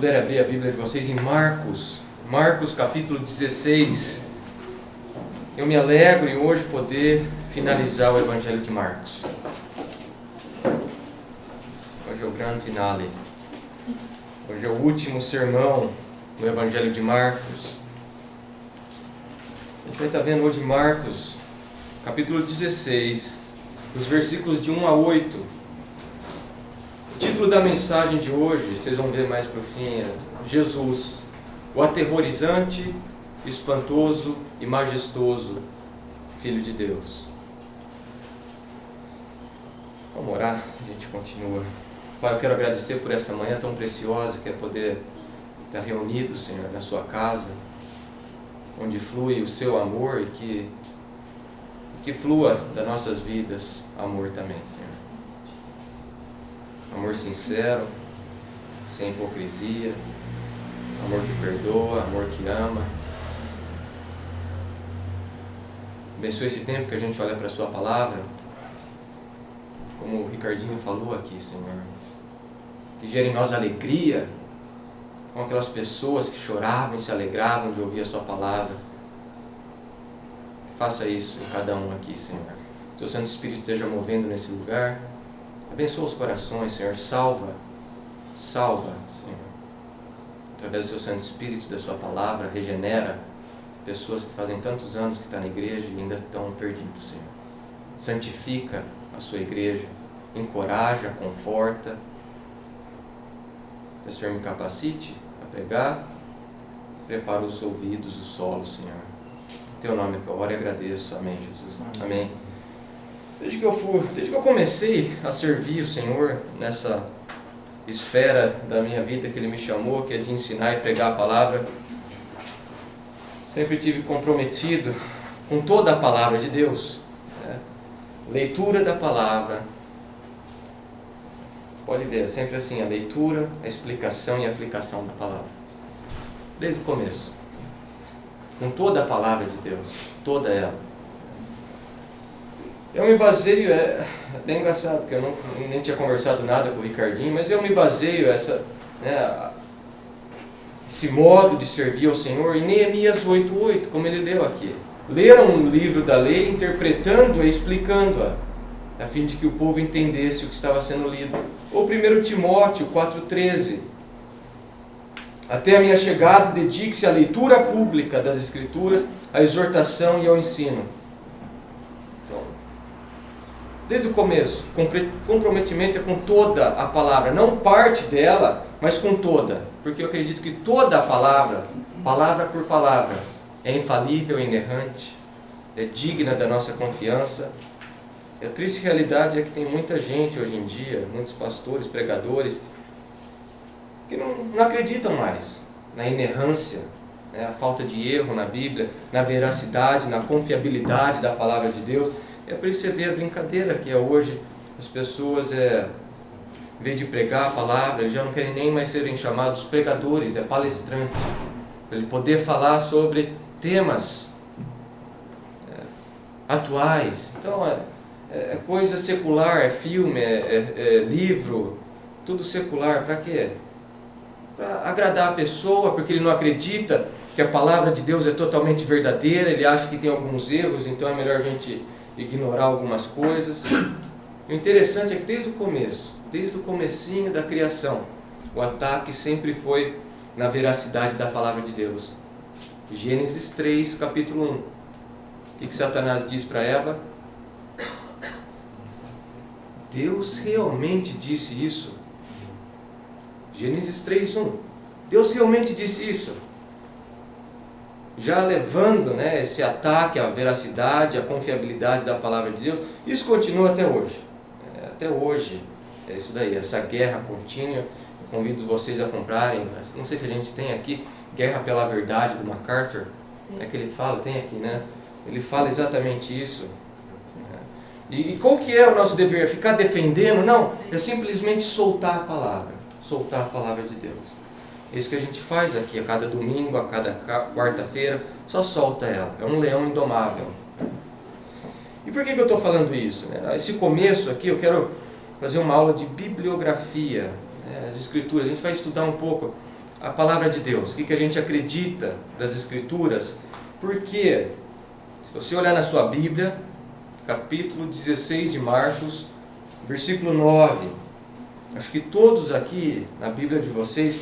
puderem abrir a Bíblia de vocês em Marcos capítulo 16. Eu me alegro em hoje poder finalizar o Evangelho de Marcos. Hoje é o grande finale. Hoje é o último sermão do Evangelho de Marcos. A gente vai estar vendo hoje Marcos, capítulo 16, os versículos de 1 a 8. O título da mensagem de hoje, vocês vão ver mais para o fim, é Jesus, o aterrorizante, espantoso e majestoso Filho de Deus. Vamos orar, a gente continua. Pai, eu quero agradecer por essa manhã tão preciosa que é poder estar reunido, Senhor, na sua casa, onde flui o seu amor e que flua das nossas vidas amor também, Senhor. Amor sincero, sem hipocrisia, amor que perdoa, amor que ama. Abençoe esse tempo que a gente olha para a sua palavra, como o Ricardinho falou aqui, Senhor, que gere em nós alegria, com aquelas pessoas que choravam e se alegravam de ouvir a sua palavra. Faça isso em cada um aqui, Senhor. Que o Santo Espírito esteja movendo nesse lugar. Abençoa os corações, Senhor. Salva, Senhor. Através do seu Santo Espírito, da sua palavra, regenera pessoas que fazem tantos anos que estão na igreja e ainda estão perdidos, Senhor. Santifica a sua igreja, encoraja, conforta. Que o Senhor me capacite a pregar, prepara os ouvidos, o solo, Senhor. Em teu nome que eu oro e agradeço. Amém, Jesus. Amém. Desde que eu comecei a servir o Senhor nessa esfera da minha vida que Ele me chamou, que é de ensinar e pregar a palavra, sempre tive comprometido com toda a palavra de Deus, né? Leitura da palavra. Você pode ver, é sempre assim, a leitura, a explicação e a aplicação da palavra. Desde o começo. Com toda a palavra de Deus, toda ela. Eu me baseio, é até engraçado, porque eu nem tinha conversado nada com o Ricardinho, mas eu me baseio esse modo de servir ao Senhor em Neemias 8:8, como ele leu aqui. Leram um livro da lei, interpretando-a e explicando-a, a fim de que o povo entendesse o que estava sendo lido. Ou 1 Timóteo 4:13. Até a minha chegada, dedique-se à leitura pública das Escrituras, à exortação e ao ensino. Desde o começo, comprometimento é com toda a palavra, não parte dela, mas com toda, porque eu acredito que toda a palavra, palavra por palavra, é infalível e inerrante, é digna da nossa confiança. E a triste realidade é que tem muita gente hoje em dia, muitos pastores, pregadores, que não acreditam mais na inerrância, né, a falta de erro na Bíblia, na veracidade, na confiabilidade da palavra de Deus. É por isso que você vê a brincadeira que é hoje, as pessoas, em vez de pregar a palavra, eles já não querem nem mais serem chamados pregadores, é palestrante, para ele poder falar sobre temas atuais. Então é coisa secular, é filme, é livro, tudo secular. Para quê? Para agradar a pessoa, porque ele não acredita que a palavra de Deus é totalmente verdadeira, ele acha que tem alguns erros, então é melhor a gente ignorar algumas coisas. O interessante é que desde o comecinho da criação, o ataque sempre foi na veracidade da palavra de Deus. Gênesis 3, capítulo 1. O que Satanás diz para Eva? Deus realmente disse isso. Gênesis 3:1. Deus realmente disse isso. Já levando, esse ataque à veracidade, à confiabilidade da palavra de Deus. Isso continua até hoje. Até hoje é isso daí, essa guerra contínua. Eu convido vocês a comprarem, não sei se a gente tem aqui, Guerra pela Verdade, do MacArthur. É que ele fala, tem aqui, né? Ele fala exatamente isso. E qual que é o nosso dever? Ficar defendendo? Não, é simplesmente soltar a palavra de Deus. É isso que a gente faz aqui, a cada domingo, a cada quarta-feira, só solta ela. É um leão indomável. E por que eu estou falando isso? Esse começo aqui, eu quero fazer uma aula de bibliografia, as Escrituras. A gente vai estudar um pouco a palavra de Deus, o que a gente acredita das Escrituras, porque, se você olhar na sua Bíblia, capítulo 16 de Marcos, versículo 9, acho que todos aqui na Bíblia de vocês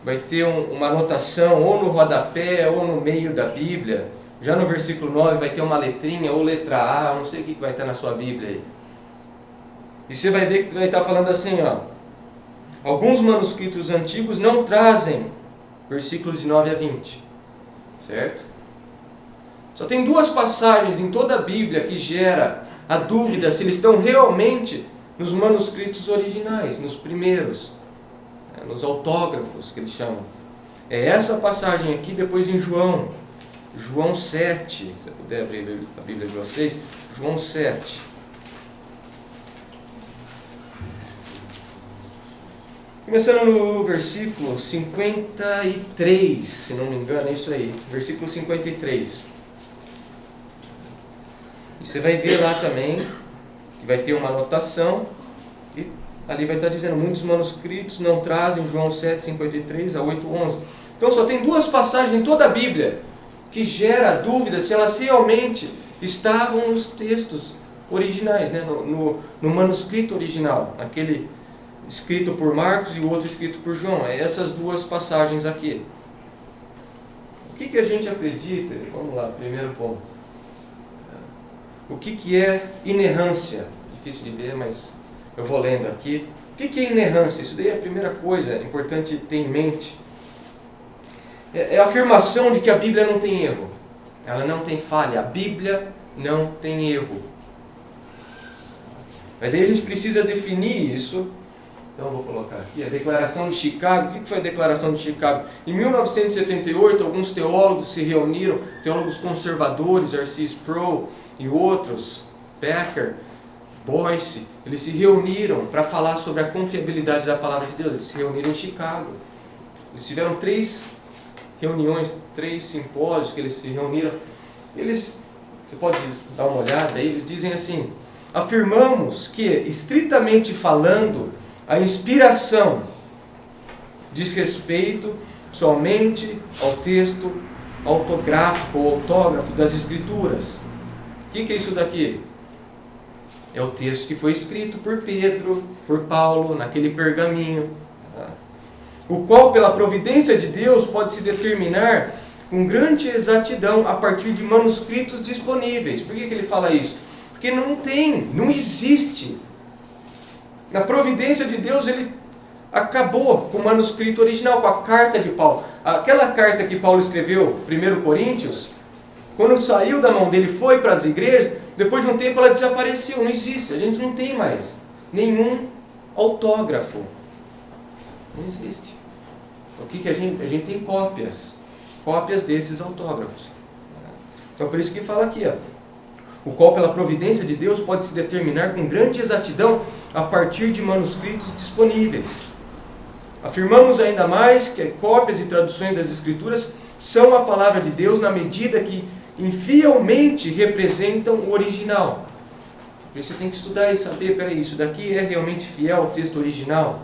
vai ter uma anotação ou no rodapé ou no meio da Bíblia. Já no versículo 9 vai ter uma letrinha ou letra A, não sei o que vai estar na sua Bíblia aí. E você vai ver que vai estar falando assim, ó. Alguns manuscritos antigos não trazem versículos de 9 a 20. Certo? Só tem duas passagens em toda a Bíblia que gera a dúvida se eles estão realmente nos manuscritos originais, nos primeiros, nos autógrafos que eles chamam. É essa passagem aqui, depois em João 7, se você puder abrir a Bíblia de vocês, João 7. Começando no versículo 53, se não me engano, é isso aí, versículo 53. E você vai ver lá também, que vai ter uma anotação, e ali vai estar dizendo, muitos manuscritos não trazem, João 7, 53 a 8, 11. Então só tem duas passagens em toda a Bíblia que gera dúvida se elas realmente estavam nos textos originais, né? no manuscrito original, aquele escrito por Marcos e o outro escrito por João. É essas duas passagens aqui. O que a gente acredita? Vamos lá, primeiro ponto. O que é inerrância? Difícil de ver, mas eu vou lendo aqui. O que é inerrância? Isso daí é a primeira coisa importante ter em mente. É a afirmação de que a Bíblia não tem erro. Ela não tem falha. A Bíblia não tem erro. Mas daí a gente precisa definir isso. Então eu vou colocar aqui a Declaração de Chicago. O que foi a Declaração de Chicago? Em 1978, alguns teólogos se reuniram, teólogos conservadores, R.C. Sproul e outros, Packer, Boyce, eles se reuniram para falar sobre a confiabilidade da Palavra de Deus. Eles se reuniram em Chicago. Eles tiveram 3 reuniões, 3 simpósios que eles se reuniram. Você pode dar uma olhada aí, eles dizem assim: afirmamos que, estritamente falando, a inspiração diz respeito somente ao texto autográfico ou autógrafo das Escrituras. O que é isso daqui? É o texto que foi escrito por Pedro, por Paulo, naquele pergaminho, o qual, pela providência de Deus, pode se determinar com grande exatidão a partir de manuscritos disponíveis. Por que ele fala isso? Porque não existe. Na providência de Deus, ele acabou com o manuscrito original, com a carta de Paulo. Aquela carta que Paulo escreveu, 1 Coríntios, quando saiu da mão dele, foi para as igrejas, depois de um tempo ela desapareceu, não existe. A gente não tem mais nenhum autógrafo. Não existe. O que a gente tem? Cópias desses autógrafos. Então por isso que fala aqui, ó, o qual pela providência de Deus pode se determinar com grande exatidão a partir de manuscritos disponíveis. Afirmamos ainda mais que cópias e traduções das Escrituras são a palavra de Deus na medida que infielmente representam o original. Por isso você tem que estudar e saber, peraí, isso daqui é realmente fiel ao texto original?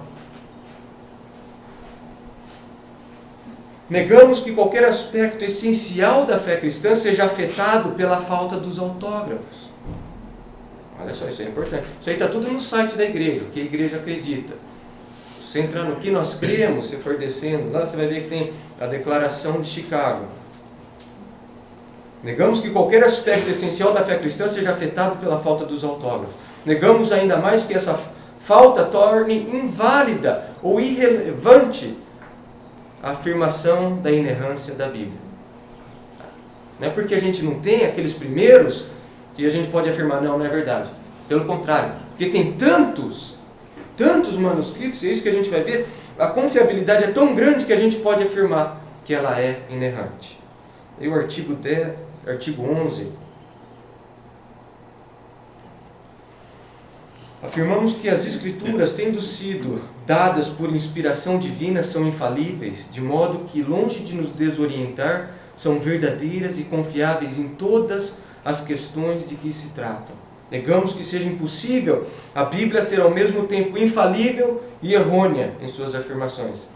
Negamos que qualquer aspecto essencial da fé cristã seja afetado pela falta dos autógrafos. Olha só, isso é importante. Isso aí está tudo no site da igreja, o que a igreja acredita. Você entrando no que nós cremos, se for descendo, lá você vai ver que tem a Declaração de Chicago. Negamos que qualquer aspecto essencial da fé cristã seja afetado pela falta dos autógrafos. Negamos ainda mais que essa falta torne inválida ou irrelevante a afirmação da inerrância da Bíblia. Não é porque a gente não tem aqueles primeiros que a gente pode afirmar, não é verdade. Pelo contrário, porque tem tantos manuscritos, é isso que a gente vai ver, a confiabilidade é tão grande que a gente pode afirmar que ela é inerrante. E o artigo 11. Afirmamos que as Escrituras, tendo sido dadas por inspiração divina, são infalíveis, de modo que, longe de nos desorientar, são verdadeiras e confiáveis em todas as questões de que se tratam. Negamos que seja impossível a Bíblia ser ao mesmo tempo infalível e errônea em suas afirmações.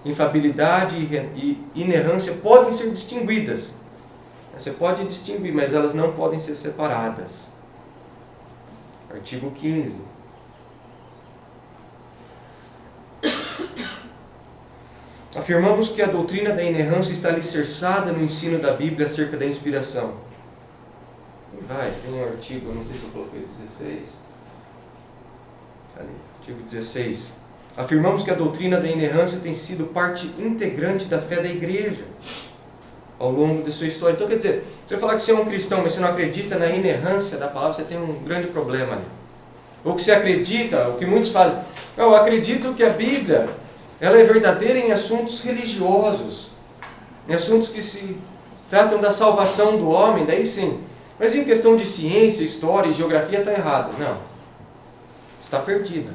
infabilidade e inerrância podem ser distinguidas. Você pode distinguir, mas elas não podem ser separadas. Artigo 15. Afirmamos que a doutrina da inerrância está alicerçada no ensino da Bíblia acerca da inspiração. Tem um artigo, não sei se eu coloquei 16. Ali, artigo 16. Afirmamos que a doutrina da inerrância tem sido parte integrante da fé da igreja ao longo de sua história. Então, quer dizer, se você falar que você é um cristão, mas você não acredita na inerrância da palavra, você tem um grande problema ali. Ou que você acredita, o que muitos fazem, eu acredito que a Bíblia ela é verdadeira em assuntos religiosos, em assuntos que se tratam da salvação do homem, daí sim. Mas em questão de ciência, história e geografia está errado. Não. Está perdido.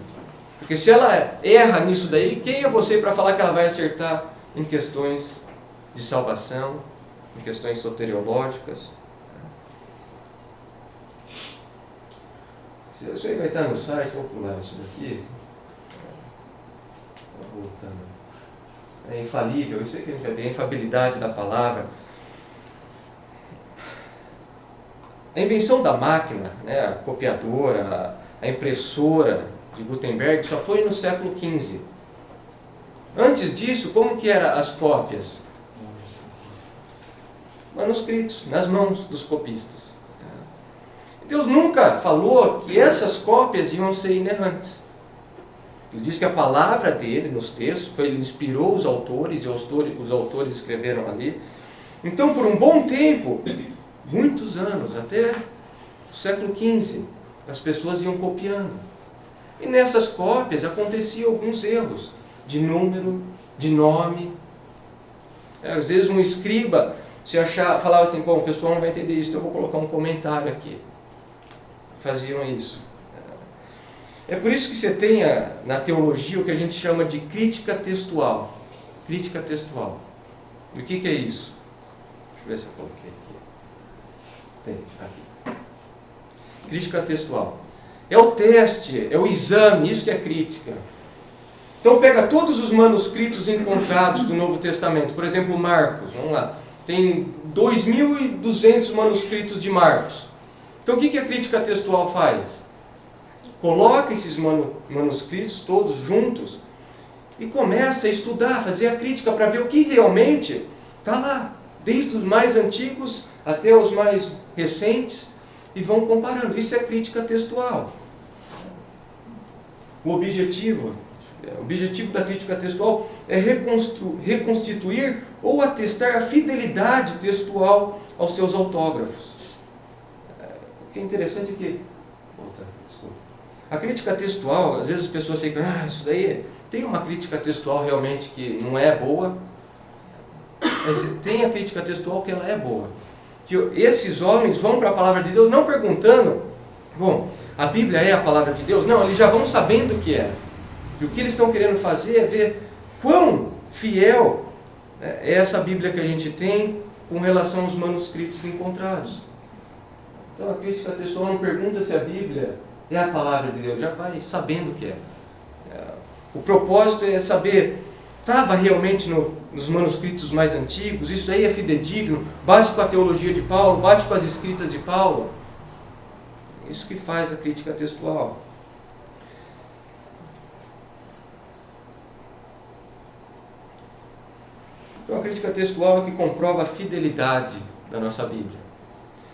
Porque se ela erra nisso daí, quem é você para falar que ela vai acertar em questões de salvação, em questões soteriológicas? Isso aí vai estar no site, vou pular isso daqui. Voltando. É infalível, isso aí que a gente vai ver, a infabilidade da palavra. A invenção da máquina, né, a copiadora, a impressora de Gutenberg só foi no século XV. Antes disso, como que eram as cópias? Manuscritos, nas mãos dos copistas. Deus nunca falou que essas cópias iam ser inerrantes. Ele diz que a palavra dele nos textos, ele inspirou os autores, e os autores escreveram ali. Então, por um bom tempo, muitos anos, até o século XV, as pessoas iam copiando. E nessas cópias aconteciam alguns erros de número, de nome. Às vezes um escriba falava assim, bom, o pessoal não vai entender isso, então eu vou colocar um comentário aqui. Faziam isso. É por isso que você tem na teologia o que a gente chama de crítica textual. Crítica textual. E o que é isso? Deixa eu ver se eu coloquei aqui. Tem, aqui. Crítica textual. É o teste, é o exame, isso que é crítica. Então pega todos os manuscritos encontrados do Novo Testamento. Por exemplo, Marcos, vamos lá. Tem 2.200 manuscritos de Marcos. Então o que a crítica textual faz? Coloca esses manuscritos todos juntos e começa a estudar, fazer a crítica para ver o que realmente está lá, desde os mais antigos até os mais recentes, e vão comparando. Isso é crítica textual. O objetivo da crítica textual é reconstituir ou atestar a fidelidade textual aos seus autógrafos. O que é interessante é que... Desculpa. A crítica textual, às vezes as pessoas ficam, isso daí tem uma crítica textual realmente que não é boa, mas tem a crítica textual que ela é boa. Que esses homens vão para a palavra de Deus não perguntando, bom, a Bíblia é a palavra de Deus? Não, eles já vão sabendo o que é. E o que eles estão querendo fazer é ver quão fiel é essa Bíblia que a gente tem com relação aos manuscritos encontrados. Então a crítica textual não pergunta se a Bíblia é a palavra de Deus, já vai sabendo o que é. O propósito é saber, estava realmente nos manuscritos mais antigos, isso aí é fidedigno, bate com a teologia de Paulo, bate com as escritas de Paulo. Isso que faz a crítica textual. Então a crítica textual é que comprova a fidelidade da nossa Bíblia.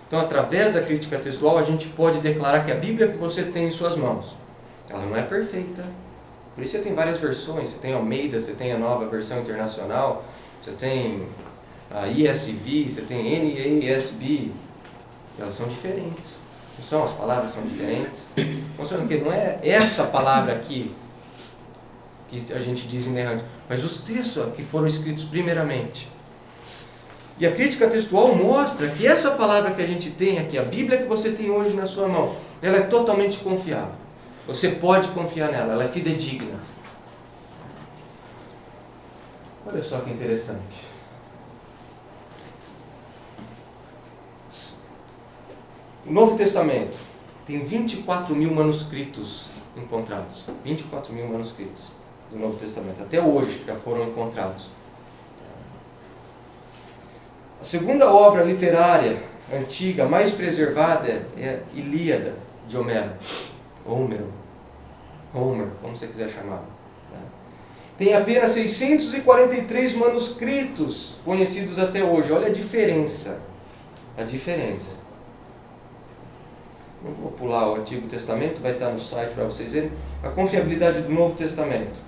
Então, através da crítica textual, a gente pode declarar que a Bíblia que você tem em suas mãos, ela não é perfeita. Por isso você tem várias versões. Você tem a Almeida, você tem a nova versão internacional, você tem a ESV, você tem NASB. Elas são diferentes. Não são? As palavras são diferentes. Mostrando que não é essa palavra aqui que a gente diz inerrante, mas os textos que foram escritos primeiramente. E a crítica textual mostra que essa palavra que a gente tem aqui, a Bíblia que você tem hoje na sua mão, ela é totalmente confiável. Você pode confiar nela, ela é fidedigna. Olha só que interessante. O Novo Testamento tem 24.000 manuscritos encontrados. 24.000 manuscritos. do Novo Testamento. Até hoje já foram encontrados. A segunda obra literária antiga mais preservada é a Ilíada de Homero. Homer, como você quiser chamar. Tem apenas 643 manuscritos conhecidos até hoje. Olha a diferença. Eu vou pular o Antigo Testamento, vai estar no site para vocês verem. A confiabilidade do Novo Testamento.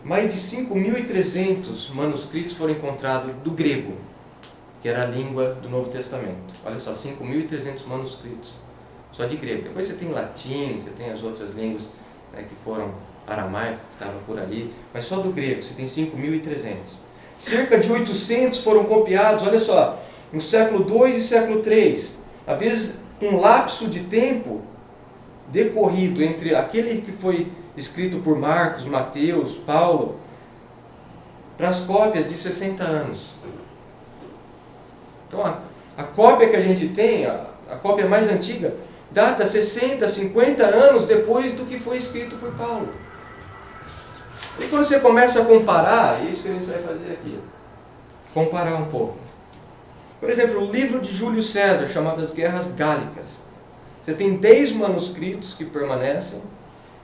Mais de 5.300 manuscritos foram encontrados do grego, que era a língua do Novo Testamento. Olha só, 5.300 manuscritos, só de grego. Depois você tem latim, você tem as outras línguas, né, que foram aramaico, que estavam por ali, mas só do grego você tem 5.300. Cerca de 800 foram copiados, olha só, no século II e século III. Às vezes um lapso de tempo decorrido entre aquele que foi escrito por Marcos, Mateus, Paulo, para as cópias de 60 anos. Então a cópia que a gente tem, a cópia mais antiga, data 60, 50 anos depois do que foi escrito por Paulo. E quando você começa a comparar, é isso que a gente vai fazer aqui, comparar um pouco. Por exemplo, o livro de Júlio César, chamado As Guerras Gálicas. Você tem 10 manuscritos que permanecem,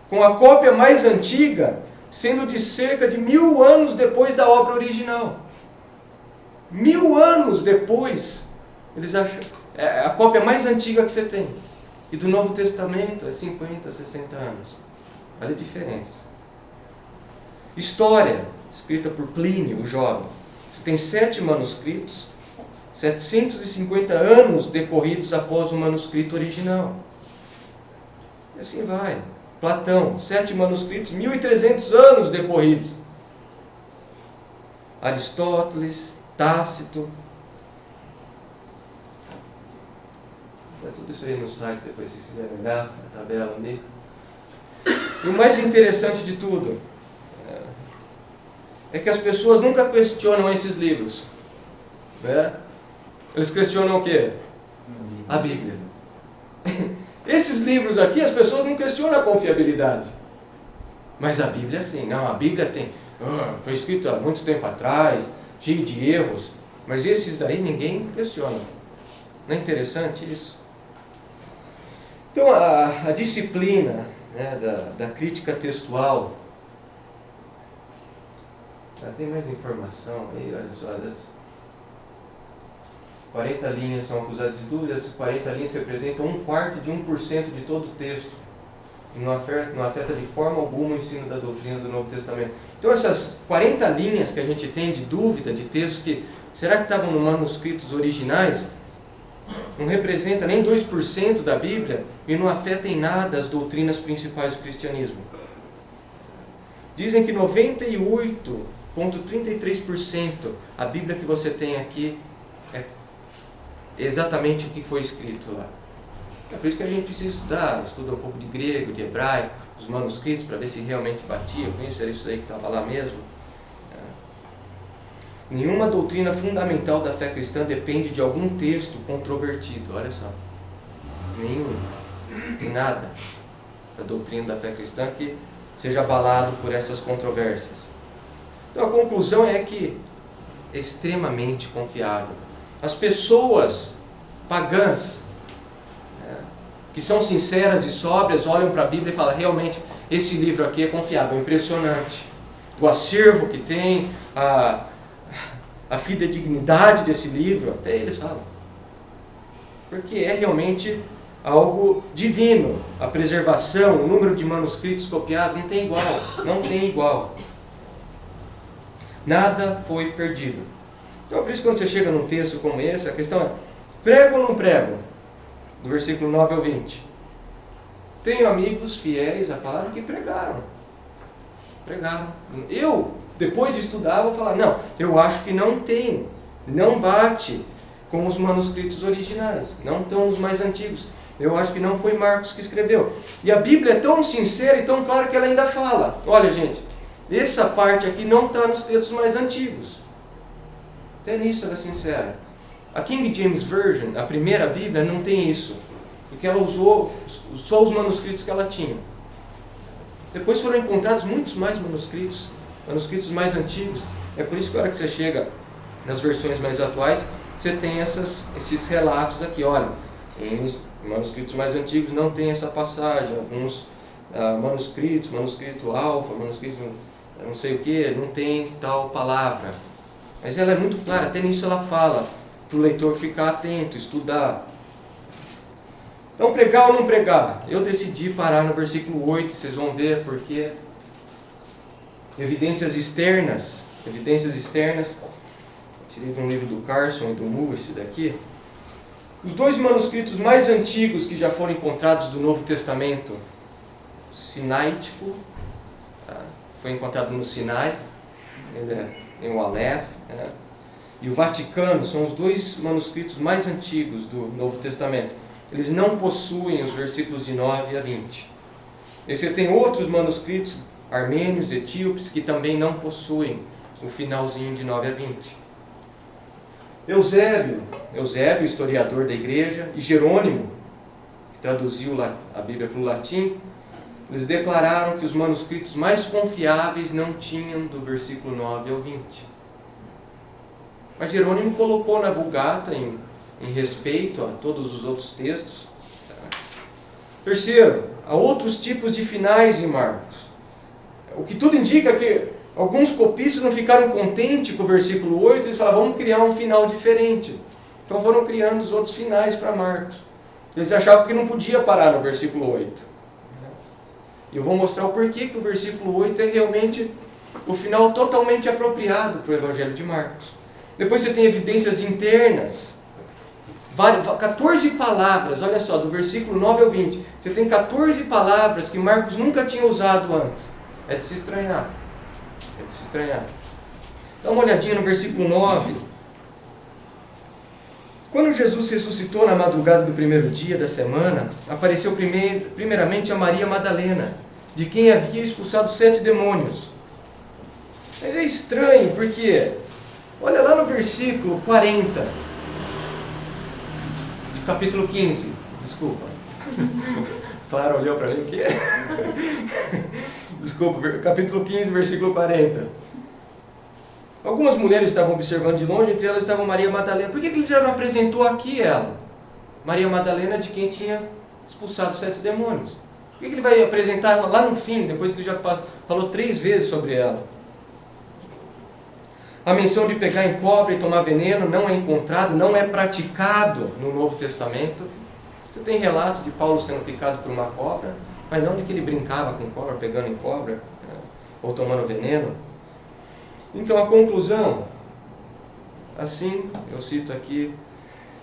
com a cópia mais antiga sendo de cerca de 1000 anos depois da obra original. 1000 anos depois, eles acham, é a cópia mais antiga que você tem. E do Novo Testamento é 50, 60 anos. Olha a diferença. História, escrita por Plínio, o jovem. Você tem 7 manuscritos, 750 anos decorridos após o manuscrito original. E assim vai. Platão, 7 manuscritos, 1.300 anos decorridos. Aristóteles, Tácito. Está tudo isso aí no site, depois se vocês quiserem olhar, a tabela ali. E o mais interessante de tudo é que as pessoas nunca questionam esses livros. Né? Eles questionam o quê? A Bíblia. Esses livros aqui, as pessoas não questionam a confiabilidade. Mas a Bíblia sim. Não, a Bíblia tem... foi escrito há muito tempo atrás, cheio de erros. Mas esses daí ninguém questiona. Não é interessante isso? Então a disciplina, né, da crítica textual... tem mais informação aí, olha só. 40 linhas são acusadas de dúvida, essas 40 linhas representam 1/4 de 1% de todo o texto. E não afeta de forma alguma o ensino da doutrina do Novo Testamento. Então essas 40 linhas que a gente tem de dúvida, de textos que, será que estavam nos manuscritos originais? Não representa nem 2% da Bíblia e não afeta em nada as doutrinas principais do cristianismo. Dizem que 98,33% a Bíblia que você tem aqui é exatamente o que foi escrito lá. É por isso que a gente precisa estudar, estuda um pouco de grego, de hebraico, os manuscritos, para ver se realmente batia com isso, era isso aí que estava lá mesmo. Nenhuma doutrina fundamental da fé cristã depende de algum texto controvertido, olha só. Nenhum. Não tem nada da doutrina da fé cristã que seja abalado por essas controvérsias. Então a conclusão é que é extremamente confiável. As pessoas pagãs, que são sinceras e sóbrias, olham para a Bíblia e falam, realmente, esse livro aqui é confiável, é impressionante. O acervo que tem, a fidedignidade desse livro, até eles falam. Porque é realmente algo divino. A preservação, o número de manuscritos copiados não tem igual. Não tem igual. Nada foi perdido. Então, por isso, quando você chega num texto como esse, a questão é, prego ou não prego? Do versículo 9 ao 20. Tenho amigos fiéis à palavra que pregaram. Eu, depois de estudar, vou falar, não, eu acho que não tem, não bate com os manuscritos originais, não estão os mais antigos. Eu acho que não foi Marcos que escreveu. E a Bíblia é tão sincera e tão clara que ela ainda fala, olha gente, essa parte aqui não está nos textos mais antigos. Até nisso ela é sincera. A King James Version, a primeira Bíblia, não tem isso, porque ela usou só os manuscritos que ela tinha. Depois foram encontrados muitos mais manuscritos mais antigos. É por isso que a hora que você chega nas versões mais atuais, você tem esses relatos aqui. Olha, em manuscritos mais antigos não tem essa passagem. Alguns manuscrito alfa, manuscrito não sei o que, não tem tal palavra. Mas ela é muito clara, até nisso ela fala, para o leitor ficar atento, estudar. Então, pregar ou não pregar? Eu decidi parar no versículo 8, vocês vão ver porque evidências externas, tirei de um livro do Carson e do Mu, esse daqui. Os dois manuscritos mais antigos que já foram encontrados do Novo Testamento, o Sinaítico, foi encontrado no Sinai, em o Aleph, e o Vaticano, são os dois manuscritos mais antigos do Novo Testamento. Eles não possuem os versículos de 9 a 20. E você tem outros manuscritos armênios, etíopes, que também não possuem o finalzinho de 9 a 20. Eusébio, historiador da igreja, e Jerônimo, que traduziu a Bíblia para o latim, eles declararam que os manuscritos mais confiáveis não tinham do versículo 9 ao 20. Mas Jerônimo colocou na Vulgata, em respeito a todos os outros textos. Terceiro, há outros tipos de finais em Marcos. O que tudo indica que alguns copistas não ficaram contentes com o versículo 8 e falaram, vamos criar um final diferente. Então foram criando os outros finais para Marcos. Eles achavam que não podia parar no versículo 8. E eu vou mostrar o porquê que o versículo 8 é realmente o final totalmente apropriado para o Evangelho de Marcos. Depois você tem evidências internas. 14 palavras, olha só, do versículo 9 ao 20. Você tem 14 palavras que Marcos nunca tinha usado antes. É de se estranhar. Dá uma olhadinha no versículo 9. Quando Jesus ressuscitou na madrugada do primeiro dia da semana, apareceu primeiramente a Maria Madalena, de quem havia expulsado 7 demônios. Mas é estranho, porque olha lá no versículo 40, de capítulo 15, desculpa. Clara olhou para mim, o quê? Desculpa, capítulo 15, versículo 40. Algumas mulheres estavam observando de longe, entre elas estava Maria Madalena. Por que ele já não apresentou aqui ela? Maria Madalena, de quem tinha expulsado 7 demônios. Por que ele vai apresentar ela lá no fim, depois que ele já falou 3 vezes sobre ela? A menção de pegar em cobra e tomar veneno não é encontrado, não é praticado no Novo Testamento. Você tem relato de Paulo sendo picado por uma cobra, mas não de que ele brincava com cobra, pegando em cobra, ou tomando veneno. Então a conclusão, assim, eu cito aqui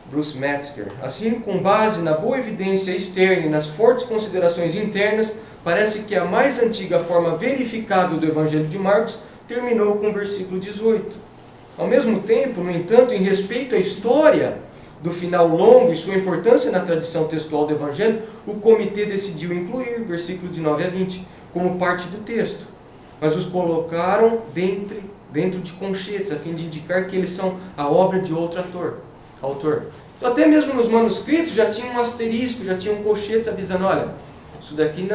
Bruce Metzger, assim, com base na boa evidência externa e nas fortes considerações internas, parece que a mais antiga forma verificável do Evangelho de Marcos terminou com o versículo 18. Ao mesmo tempo, no entanto, em respeito à história do final longo e sua importância na tradição textual do Evangelho, o comitê decidiu incluir versículos de 9 a 20 como parte do texto, mas os colocaram dentro de conchetes, a fim de indicar que eles são a obra de outro autor. Então, até mesmo nos manuscritos já tinha um asterisco, já tinha um colchete avisando, olha, isso daqui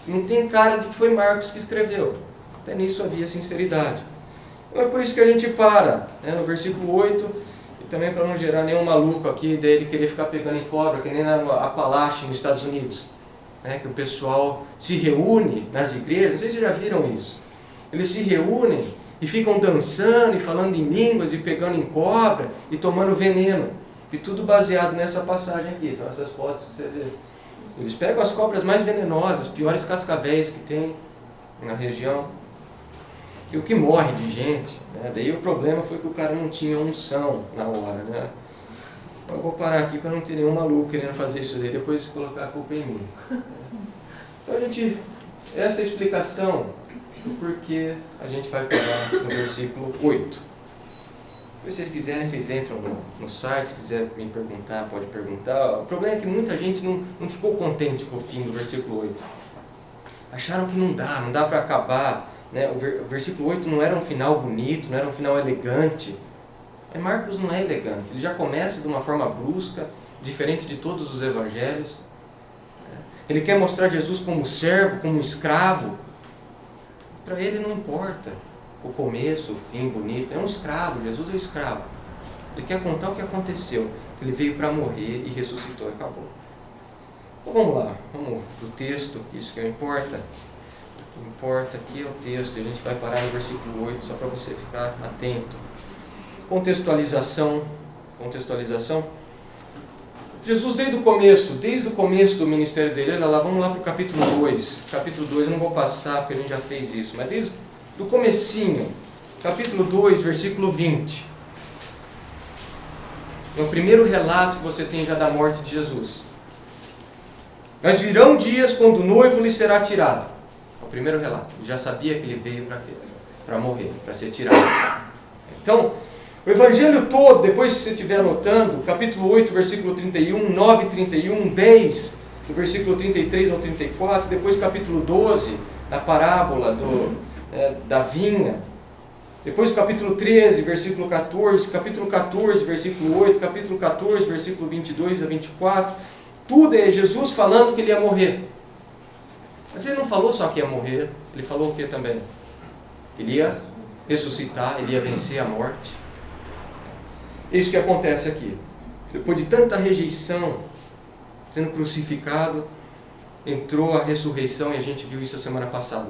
não tem cara de que foi Marcos que escreveu. Até nisso havia sinceridade. Então é por isso que a gente para, no versículo 8, e também para não gerar nenhum maluco aqui, dele querer ficar pegando em cobra, que nem na Apalache nos Estados Unidos, que o pessoal se reúne nas igrejas, não sei se vocês já viram isso. Eles se reúnem e ficam dançando e falando em línguas e pegando em cobra e tomando veneno. E tudo baseado nessa passagem aqui, são essas fotos que você vê. Eles pegam as cobras mais venenosas, piores cascavéis que tem na região. E o que morre de gente, daí o problema foi que o cara não tinha unção na hora, Eu vou parar aqui para não ter nenhum maluco querendo fazer isso aí, depois colocar a culpa em mim. Então essa é a explicação do porquê a gente vai parar no versículo 8. Se vocês quiserem, vocês entram no site, se quiser me perguntar, pode perguntar. O problema é que muita gente não ficou contente com o fim do versículo 8. Acharam que não dá para acabar né? O versículo 8 não era um final bonito, não era um final elegante. Mas Marcos não é elegante. Ele já começa de uma forma brusca, diferente de todos os evangelhos. Ele quer mostrar Jesus como servo, como escravo. Para ele não importa o começo, o fim bonito. É um escravo, Jesus é um escravo. Ele quer contar o que aconteceu. Ele veio para morrer e ressuscitou e acabou. Então vamos lá, vamos para o texto, que isso que importa. O que importa aqui é o texto. A gente vai parar no versículo 8, só para você ficar atento. Contextualização. Jesus desde o começo do ministério dele, olha lá, vamos lá para o capítulo 2. Capítulo 2 eu não vou passar porque a gente já fez isso, mas desde o comecinho, capítulo 2, versículo 20. É o primeiro relato que você tem já da morte de Jesus. Mas virão dias quando o noivo lhe será tirado. É o primeiro relato. Ele já sabia que ele veio para morrer, para ser tirado. Então, o evangelho todo, depois se você estiver anotando, capítulo 8, versículo 31, 9, 31, 10, do versículo 33 ao 34, depois capítulo 12, a parábola da vinha, depois capítulo 13, versículo 14, capítulo 14, versículo 8, capítulo 14, versículo 22 a 24, tudo é Jesus falando que ele ia morrer. Mas ele não falou só que ia morrer, ele falou o que também? Ele ia ressuscitar, ele ia vencer a morte. É isso que acontece aqui. Depois de tanta rejeição, sendo crucificado, entrou a ressurreição e a gente viu isso a semana passada.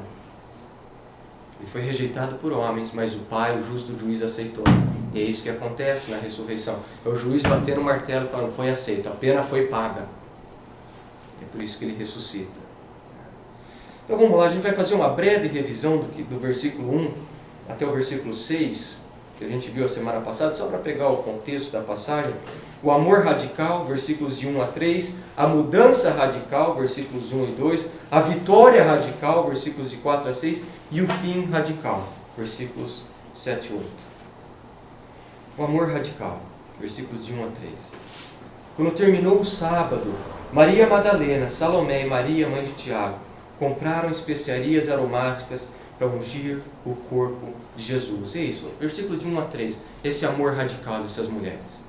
Ele foi rejeitado por homens, mas o Pai, o justo juiz, aceitou. E é isso que acontece na ressurreição. É o juiz batendo o martelo falando, foi aceito, a pena foi paga. É por isso que ele ressuscita. Então vamos lá, a gente vai fazer uma breve revisão do versículo 1 até o versículo 6, que a gente viu a semana passada, só para pegar o contexto da passagem. O amor radical, versículos de 1 a 3, a mudança radical, versículos 1 e 2, a vitória radical, versículos de 4 a 6, e o fim radical, versículos 7 e 8. O amor radical, versículos de 1 a 3. Quando terminou o sábado, Maria Madalena, Salomé e Maria, mãe de Tiago, compraram especiarias aromáticas para ungir o corpo de Jesus. É isso, versículo de 1 a 3, esse amor radical dessas mulheres.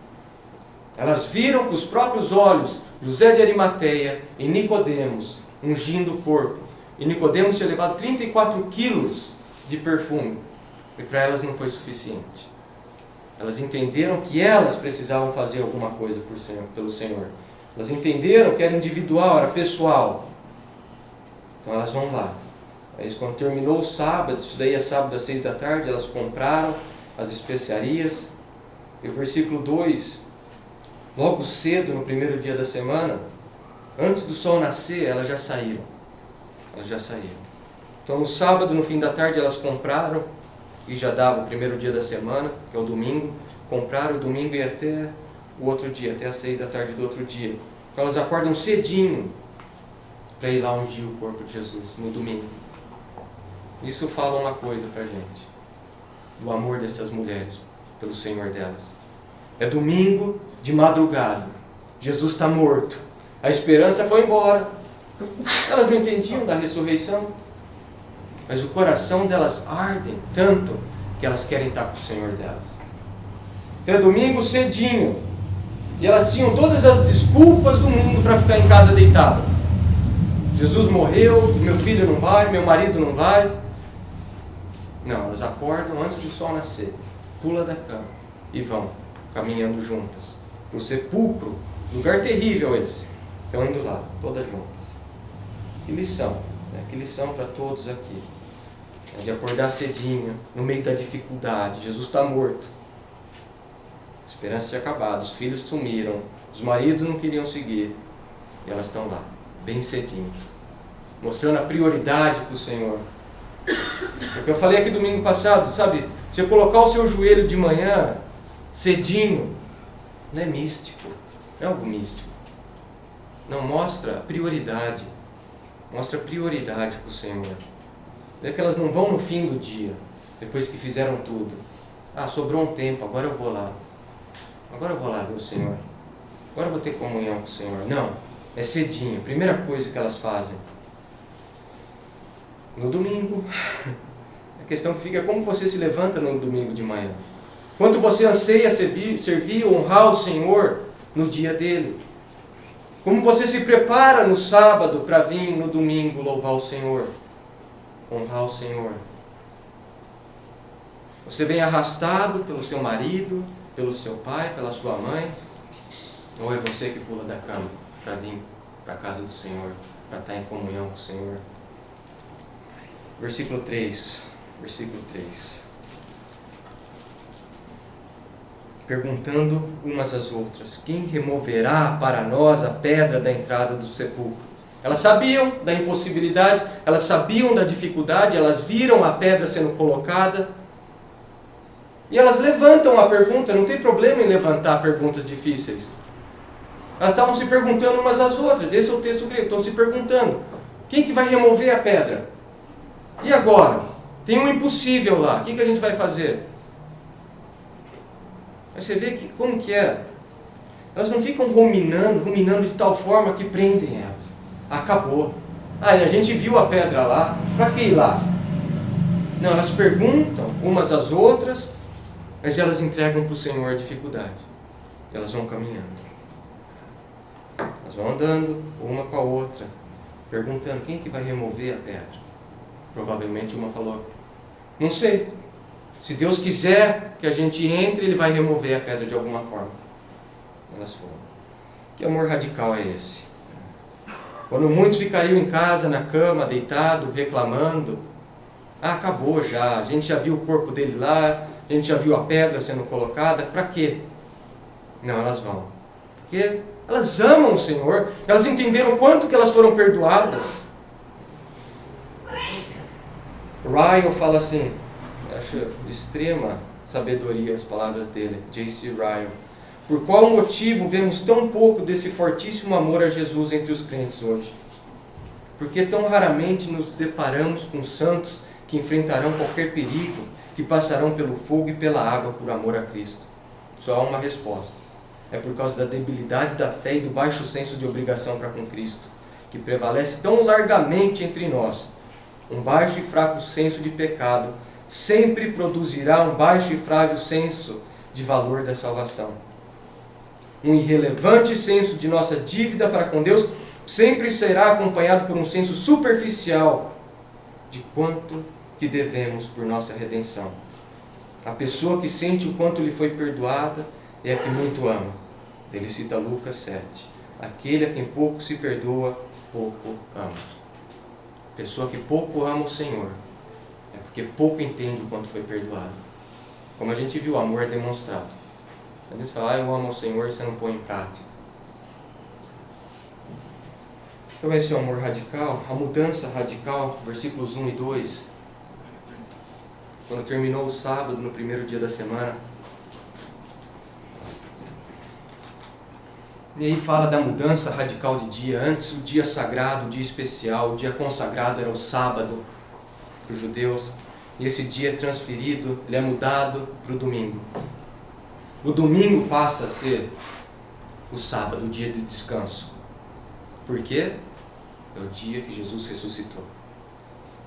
Elas viram com os próprios olhos José de Arimateia e Nicodemos ungindo o corpo. E Nicodemos tinha levado 34 quilos de perfume. E para elas não foi suficiente. Elas entenderam que elas precisavam fazer alguma coisa pelo Senhor. Elas entenderam que era individual, era pessoal. Então elas vão lá. Mas quando terminou o sábado, isso daí é sábado às 6 da tarde, elas compraram as especiarias. E o versículo 2, logo cedo, no primeiro dia da semana, antes do sol nascer, elas já saíram. Então no sábado, no fim da tarde, elas compraram, e já dava o primeiro dia da semana, que é o domingo. Compraram o domingo e até o outro dia, até às 6 da tarde do outro dia. Então elas acordam cedinho para ir lá ungir o corpo de Jesus, no domingo. Isso fala uma coisa para a gente, do amor dessas mulheres pelo Senhor delas. É domingo de madrugada, Jesus está morto, a esperança foi embora. Elas não entendiam da ressurreição, mas o coração delas arde tanto que elas querem estar com o Senhor delas. Então é domingo cedinho, e elas tinham todas as desculpas do mundo para ficar em casa deitado. Jesus morreu, meu filho não vai, meu marido não vai. Não, elas acordam antes do sol nascer, pula da cama e vão caminhando juntas para o sepulcro, lugar terrível esse. Estão indo lá, todas juntas. Que lição, né? Que lição para todos aqui. De acordar cedinho, no meio da dificuldade. Jesus está morto. A esperança tinha acabado, os filhos sumiram, os maridos não queriam seguir. E elas estão lá, bem cedinho, mostrando a prioridade para o Senhor. Porque eu falei aqui domingo passado, sabe? Você colocar o seu joelho de manhã, cedinho, não é místico, não é algo místico. Não, mostra prioridade. Mostra prioridade para o Senhor. É que elas não vão no fim do dia, depois que fizeram tudo. Ah, sobrou um tempo, agora eu vou lá. Agora eu vou lá ver o Senhor. Agora eu vou ter comunhão com o Senhor. Não, é cedinho. Primeira coisa que elas fazem. No domingo, A questão que fica é como você se levanta no domingo de manhã. Quanto você anseia servir, honrar o Senhor no dia dele. Como você se prepara no sábado para vir no domingo louvar o Senhor, honrar o Senhor. Você vem arrastado pelo seu marido, pelo seu pai, pela sua mãe, ou é você que pula da cama para vir para a casa do Senhor, para estar em comunhão com o Senhor? Versículo 3. Perguntando umas às outras: quem removerá para nós a pedra da entrada do sepulcro? Elas sabiam da impossibilidade, elas sabiam da dificuldade, elas viram a pedra sendo colocada. E elas levantam a pergunta, não tem problema em levantar perguntas difíceis. Elas estavam se perguntando umas às outras, esse é o texto grego, estão se perguntando: quem que vai remover a pedra? E agora? Tem um impossível lá, o que a gente vai fazer? Mas você vê que, como que é? Elas não ficam ruminando de tal forma que prendem elas. Acabou. Ah, e a gente viu a pedra lá, para que ir lá? Não, elas perguntam umas às outras, mas elas entregam para o Senhor a dificuldade. Elas vão caminhando. Elas vão andando uma com a outra, perguntando: quem que vai remover a pedra? Provavelmente uma falou: não sei. Se Deus quiser que a gente entre, Ele vai remover a pedra de alguma forma. Elas foram. Que amor radical é esse? Quando muitos ficariam em casa, na cama, deitado, reclamando: ah, acabou já, a gente já viu o corpo dele lá, a gente já viu a pedra sendo colocada, para quê? Não, elas vão. Porque elas amam o Senhor, elas entenderam o quanto que elas foram perdoadas. Ryle fala assim, acho de extrema sabedoria as palavras dele, J.C. Ryle: por qual motivo vemos tão pouco desse fortíssimo amor a Jesus entre os crentes hoje? Porque tão raramente nos deparamos com santos que enfrentarão qualquer perigo, que passarão pelo fogo e pela água por amor a Cristo? Só há uma resposta: é por causa da debilidade da fé e do baixo senso de obrigação para com Cristo, que prevalece tão largamente entre nós. Um baixo e fraco senso de pecado sempre produzirá um baixo e frágil senso de valor da salvação. Um irrelevante senso de nossa dívida para com Deus sempre será acompanhado por um senso superficial de quanto que devemos por nossa redenção. A pessoa que sente o quanto lhe foi perdoada é a que muito ama. Ele cita Lucas 7. Aquele a quem pouco se perdoa, pouco ama. Pessoa que pouco ama o Senhor é porque pouco entende o quanto foi perdoado. Como a gente viu, o amor é demonstrado. Às vezes fala: eu amo o Senhor, você não põe em prática. Então esse é o amor radical, a mudança radical, versículos 1 e 2. Quando terminou o sábado, no primeiro dia da semana, e aí fala da mudança radical de dia. Antes, o dia sagrado, o dia especial, o dia consagrado era o sábado para os judeus. E esse dia é transferido, ele é mudado para o domingo. O domingo passa a ser o sábado, o dia de descanso. Por quê? É o dia que Jesus ressuscitou.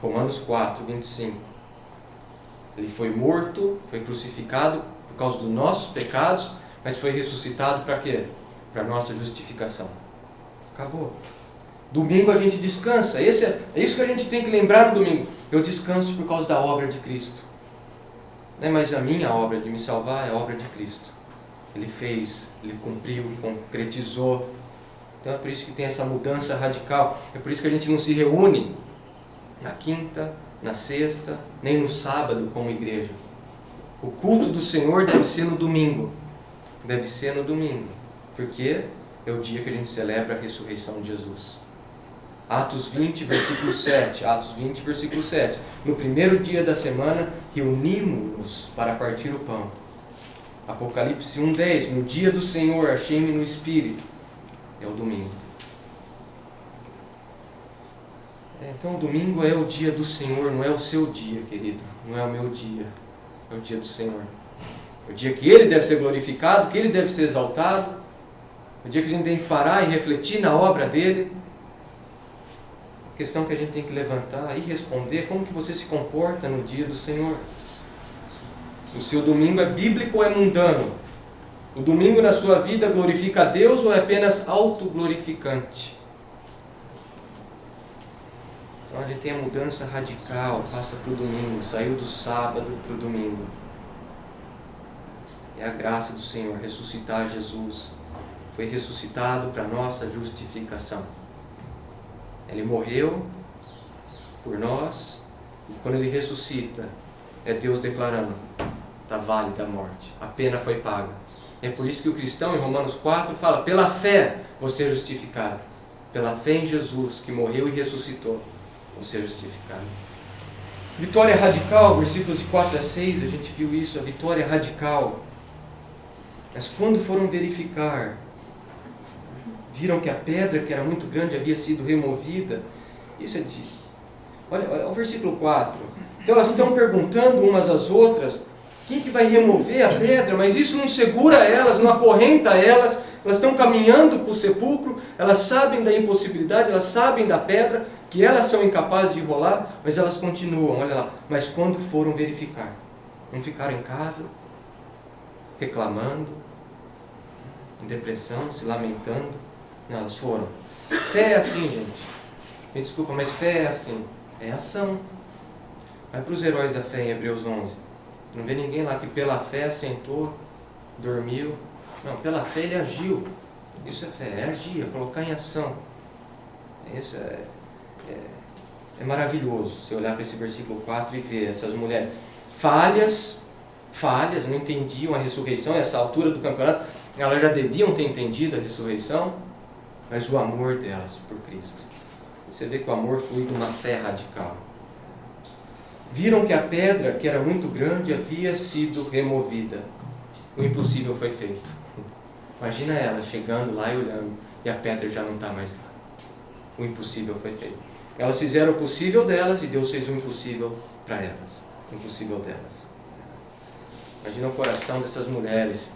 Romanos 4, 25. Ele foi morto, foi crucificado por causa dos nossos pecados, mas foi ressuscitado para quê? Para a nossa justificação. Acabou. Domingo a gente descansa. É isso que a gente tem que lembrar no domingo. Eu descanso por causa da obra de Cristo. Não é mais a minha obra de me salvar, é a obra de Cristo. Ele fez, Ele cumpriu, concretizou. Então é por isso que tem essa mudança radical. É por isso que a gente não se reúne na quinta, na sexta, nem no sábado como igreja. O culto do Senhor deve ser no domingo. Deve ser no domingo. Porque é o dia que a gente celebra a ressurreição de Jesus. Atos 20, versículo 7. Atos 20, versículo 7. No primeiro dia da semana, reunimos-nos para partir o pão. Apocalipse 1:10. No dia do Senhor, achei-me no Espírito. É o domingo. Então o domingo é o dia do Senhor, não é o seu dia, querido. Não é o meu dia. É o dia do Senhor. É o dia que Ele deve ser glorificado, que Ele deve ser exaltado. É o dia que a gente tem que parar e refletir na obra dEle. A questão que a gente tem que levantar e responder é como que você se comporta no dia do Senhor. O seu domingo é bíblico ou é mundano? O domingo na sua vida glorifica a Deus ou é apenas autoglorificante? Então a gente tem a mudança radical, passa para o domingo, saiu do sábado para o domingo. É a graça do Senhor, ressuscitar Jesus. Foi ressuscitado para a nossa justificação. Ele morreu por nós, e quando Ele ressuscita, é Deus declarando, está válida a morte, a pena foi paga. É por isso que o cristão, em Romanos 4, fala, pela fé você é justificado. Pela fé em Jesus, que morreu e ressuscitou, você é justificado. Vitória radical, versículos de 4 a 6, a gente viu isso, a vitória radical. Mas quando foram verificar, viram que a pedra, que era muito grande, havia sido removida. Isso é disso. Olha o versículo 4. Então elas estão perguntando umas às outras, quem que vai remover a pedra? Mas isso não segura elas, não acorrenta elas. Elas estão caminhando para o sepulcro, elas sabem da impossibilidade, elas sabem da pedra, que elas são incapazes de rolar, mas elas continuam, olha lá. Mas quando foram verificar, não ficaram em casa, reclamando, em depressão, se lamentando. Não, elas foram. Fé é assim, gente. Me desculpa, mas fé é assim. É ação. Vai para os heróis da fé em Hebreus 11. Não vê ninguém lá que pela fé sentou, dormiu. Não, pela fé ele agiu. Isso é fé, é agir, é colocar em ação. Isso é maravilhoso. Você olhar para esse versículo 4 e ver essas mulheres falhas, não entendiam a ressurreição. A essa altura do campeonato, elas já deviam ter entendido a ressurreição, mas o amor delas por Cristo. Você vê que o amor flui de uma fé radical. Viram que a pedra, que era muito grande, havia sido removida. O impossível foi feito. Imagina ela chegando lá e olhando, e a pedra já não está mais lá. O impossível foi feito. Elas fizeram o possível delas e Deus fez o impossível para elas. O impossível delas. Imagina o coração dessas mulheres.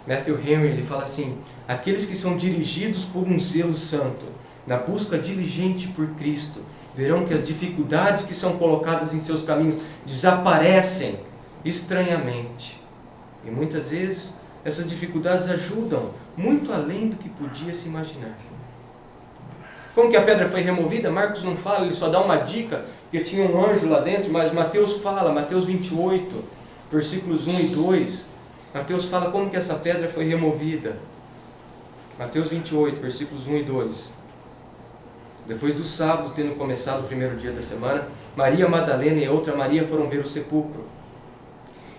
Matthew Henry, ele fala assim, aqueles que são dirigidos por um zelo santo, na busca diligente por Cristo, verão que as dificuldades que são colocadas em seus caminhos desaparecem estranhamente. E muitas vezes essas dificuldades ajudam muito além do que podia se imaginar. Como que a pedra foi removida? Marcos não fala, ele só dá uma dica, porque tinha um anjo lá dentro, mas Mateus fala, Mateus 28, versículos 1 e 2, Mateus fala como que essa pedra foi removida. Mateus 28, versículos 1 e 2. Depois do sábado, tendo começado o primeiro dia da semana, Maria Madalena e a outra Maria foram ver o sepulcro.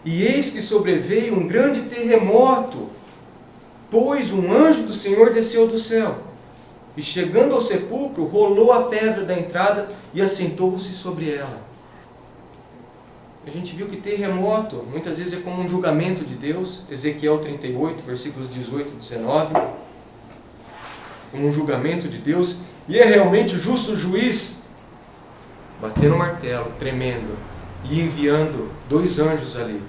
E eis que sobreveio um grande terremoto, pois um anjo do Senhor desceu do céu. E chegando ao sepulcro, rolou a pedra da entrada e assentou-se sobre ela. A gente viu que terremoto, muitas vezes é como um julgamento de Deus. Ezequiel 38, versículos 18 e 19. Como um julgamento de Deus. E é realmente o justo juiz, batendo o martelo, tremendo, e enviando 2 anjos ali.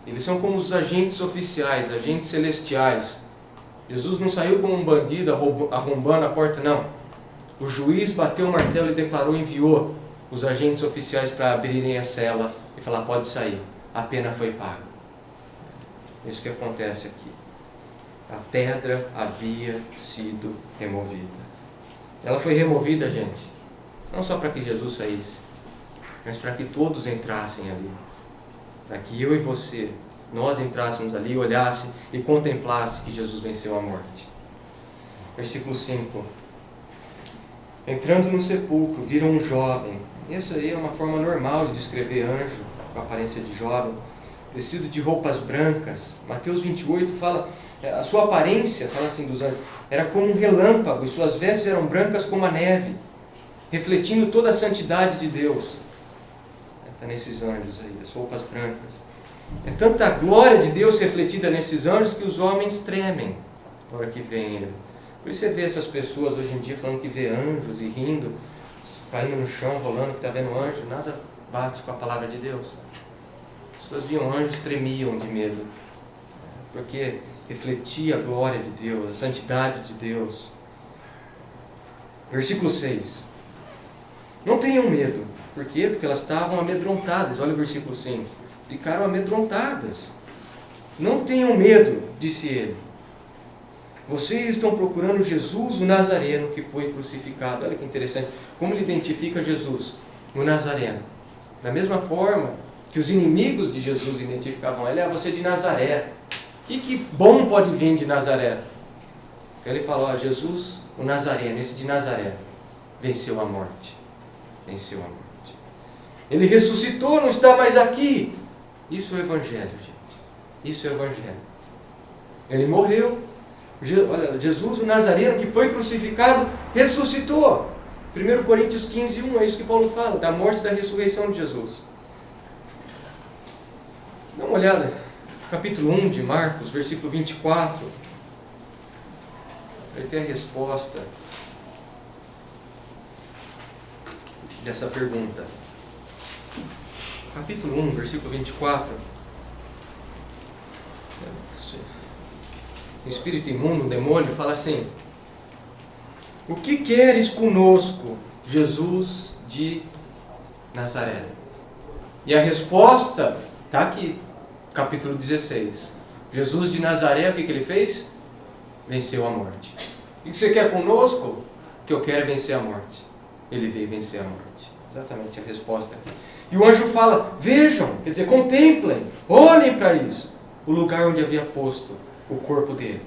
Eles são como os agentes oficiais, agentes celestiais. Jesus não saiu como um bandido arrombando a porta, não. O juiz bateu o martelo e declarou, enviou os agentes oficiais para abrirem a cela e falar, pode sair, a pena foi paga. Isso que acontece aqui. A pedra havia sido removida. Ela foi removida, gente, não só para que Jesus saísse, mas para que todos entrassem ali. Para que eu e você, nós entrássemos ali, olhasse e contemplasse que Jesus venceu a morte. Versículo 5. Entrando no sepulcro, viram um jovem. Isso aí é uma forma normal de descrever anjo, com aparência de jovem, vestido de roupas brancas. Mateus 28 fala, a sua aparência, fala assim dos anjos, era como um relâmpago, e suas vestes eram brancas como a neve, refletindo toda a santidade de Deus. Está nesses anjos aí, as roupas brancas. É tanta glória de Deus refletida nesses anjos que os homens tremem na hora que veem ele. Por isso você vê essas pessoas hoje em dia falando que vê anjos e rindo, caindo no chão, rolando que está vendo anjo. Nada bate com a palavra de Deus. As pessoas viam anjos, tremiam de medo, porque refletia a glória de Deus, a santidade de Deus. Versículo 6. Não tenham medo. Por quê? Porque elas estavam amedrontadas. Olha o versículo 5. Ficaram amedrontadas. Não tenham medo, disse ele. Vocês estão procurando Jesus, o Nazareno, que foi crucificado. Olha que interessante. Como ele identifica Jesus? O Nazareno. Da mesma forma que os inimigos de Jesus identificavam ele, você de Nazaré. O que bom pode vir de Nazaré? Então ele fala, Jesus, o Nazareno, esse de Nazaré, venceu a morte. Venceu a morte. Ele ressuscitou, não está mais aqui. Isso é o Evangelho, gente. Isso é o Evangelho. Ele morreu. Olha, Jesus, o Nazareno, que foi crucificado, ressuscitou. 1 Coríntios 15, 1, é isso que Paulo fala, da morte e da ressurreição de Jesus. Dá uma olhada, capítulo 1 de Marcos, versículo 24. Vai ter a resposta dessa pergunta. Capítulo 1, versículo 24. O espírito imundo, o demônio, fala assim: o que queres conosco, Jesus de Nazaré? E a resposta está aqui, capítulo 16. Jesus de Nazaré, o que ele fez? Venceu a morte. O que você quer conosco? O que eu quero é vencer a morte. Ele veio vencer a morte. Exatamente a resposta aqui. E o anjo fala, vejam, quer dizer, contemplem, olhem para isso, o lugar onde havia posto o corpo dele.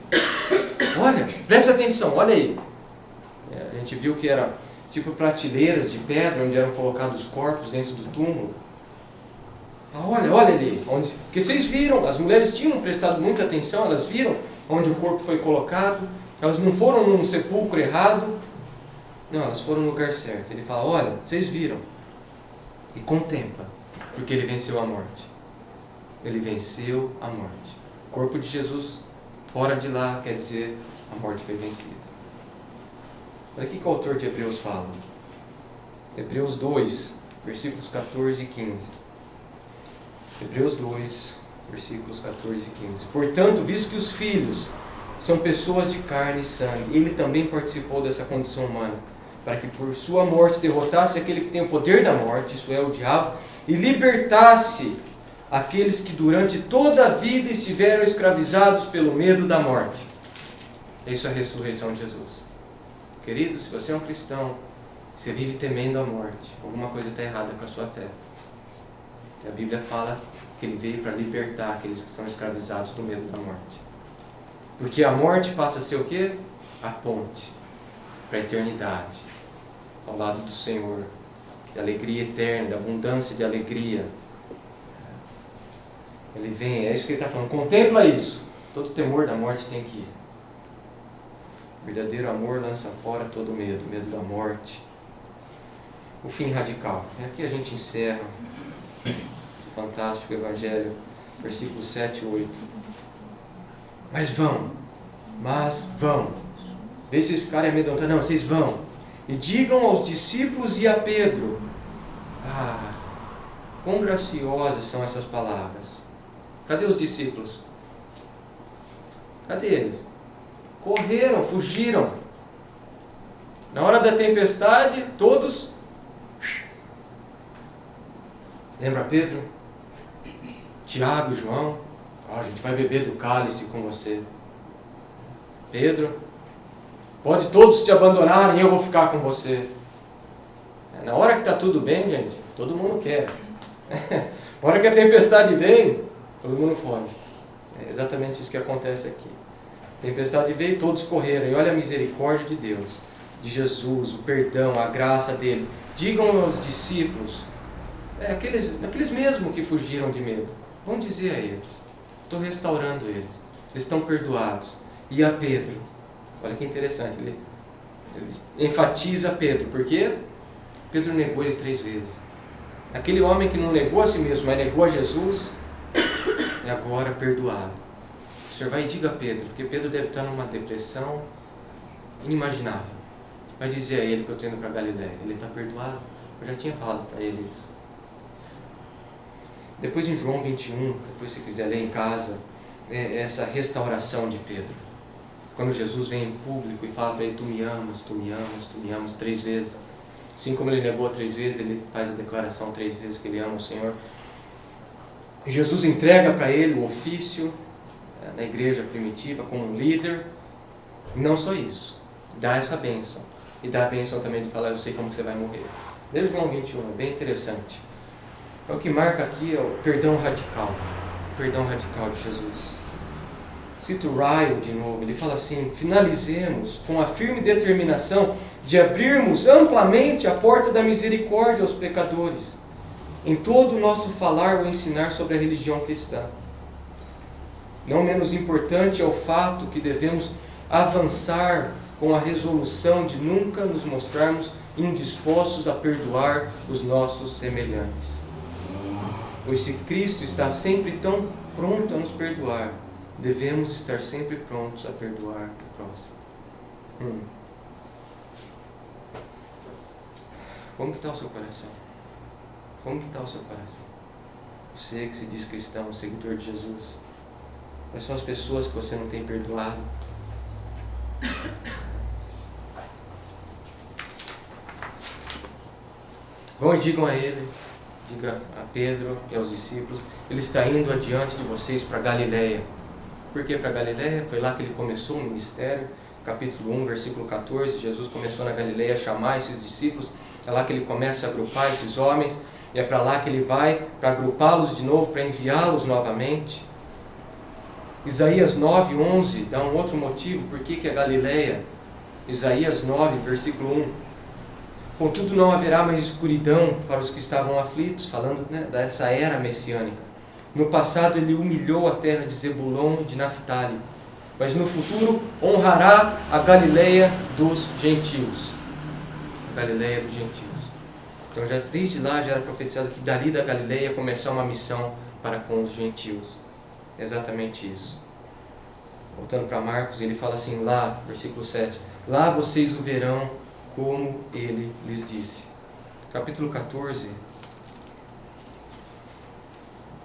Olha, presta atenção, olha aí. A gente viu que era tipo prateleiras de pedra onde eram colocados os corpos dentro do túmulo. Olha ali, porque vocês viram, as mulheres tinham prestado muita atenção, elas viram onde o corpo foi colocado, elas não foram num sepulcro errado, não, elas foram no lugar certo. Ele fala, olha, vocês viram, e contempla, porque ele venceu a morte. Ele venceu a morte. O corpo de Jesus fora de lá, quer dizer, a morte foi vencida. Olha o que o autor de Hebreus fala. Hebreus 2, versículos 14 e 15. Hebreus 2, versículos 14 e 15. Portanto, visto que os filhos são pessoas de carne e sangue, ele também participou dessa condição humana, para que por sua morte derrotasse aquele que tem o poder da morte, isso é, o diabo, e libertasse aqueles que durante toda a vida estiveram escravizados pelo medo da morte. Isso é a ressurreição de Jesus. Querido, se você é um cristão, você vive temendo a morte, alguma coisa está errada com a sua fé. A Bíblia fala que ele veio para libertar aqueles que são escravizados do medo da morte. Porque a morte passa a ser o quê? A ponte para a eternidade, ao lado do Senhor, de alegria eterna, de abundância de alegria. Ele vem, é isso que ele está falando, contempla isso. Todo temor da morte tem que ir. O verdadeiro amor lança fora todo medo, medo da morte. O fim radical. E aqui a gente encerra esse fantástico Evangelho, versículos 7 e 8. Mas vão. Vê se vocês ficarem amedrontados. Não, vocês vão. E digam aos discípulos e a Pedro. Quão graciosas são essas palavras. Cadê os discípulos? Cadê eles? Correram, fugiram. Na hora da tempestade, todos... Lembra Pedro? Tiago e João? A gente vai beber do cálice com você. Pedro, pode todos te abandonarem, eu vou ficar com você. Na hora que está tudo bem, gente, todo mundo quer. Na hora que a tempestade vem, todo mundo foge. É exatamente isso que acontece aqui. A tempestade veio, todos correram. E olha a misericórdia de Deus, de Jesus, o perdão, a graça dele. Digam aos discípulos, aqueles mesmo que fugiram de medo, vão dizer a eles, estou restaurando eles, eles estão perdoados. E a Pedro, olha que interessante, ele enfatiza Pedro, porque Pedro negou ele 3 vezes. Aquele homem que não negou a si mesmo, mas negou a Jesus, é agora perdoado. O Senhor vai e diga a Pedro, porque Pedro deve estar numa depressão inimaginável. Vai dizer a ele que eu estou indo para Galiléia, ele está perdoado. Eu já tinha falado para ele isso. Depois em João 21, depois se quiser ler em casa, essa restauração de Pedro. Quando Jesus vem em público e fala para ele, tu me amas, tu me amas, tu me amas 3 vezes. Assim como ele negou 3 vezes, ele faz a declaração 3 vezes que ele ama o Senhor. Jesus entrega para ele o ofício na igreja primitiva como um líder. E não só isso, dá essa bênção. E dá a bênção também de falar, eu sei como você vai morrer. Veja João 21, é bem interessante. É o que marca aqui é o perdão radical. O perdão radical de Jesus. Cito Ryle de novo, ele fala assim, finalizemos com a firme determinação de abrirmos amplamente a porta da misericórdia aos pecadores, em todo o nosso falar ou ensinar sobre a religião cristã. Não menos importante é o fato que devemos avançar com a resolução de nunca nos mostrarmos indispostos a perdoar os nossos semelhantes. Pois se Cristo está sempre tão pronto a nos perdoar, devemos estar sempre prontos a perdoar o próximo. Como que está o seu coração? Como que está o seu coração? Você que se diz cristão, seguidor de Jesus. Quais são as pessoas que você não tem perdoado? Vão e digam a ele, diga a Pedro e aos discípulos, ele está indo adiante de vocês para Galileia. Por que para Galileia? Foi lá que ele começou o ministério. Capítulo 1, versículo 14, Jesus começou na Galileia a chamar esses discípulos. É lá que ele começa a agrupar esses homens. E é para lá que ele vai, para agrupá-los de novo, para enviá-los novamente. Isaías 9, 11 dá um outro motivo. Por que é Galileia? Isaías 9, versículo 1. Contudo não haverá mais escuridão para os que estavam aflitos, falando dessa era messiânica. No passado ele humilhou a terra de Zebulon e de Naftali, mas no futuro honrará a Galileia dos gentios. A Galileia dos gentios. Então desde lá já era profetizado que dali da Galileia ia começar uma missão para com os gentios. É exatamente isso. Voltando para Marcos, ele fala assim lá, versículo 7. Lá vocês o verão como ele lhes disse. Capítulo 14.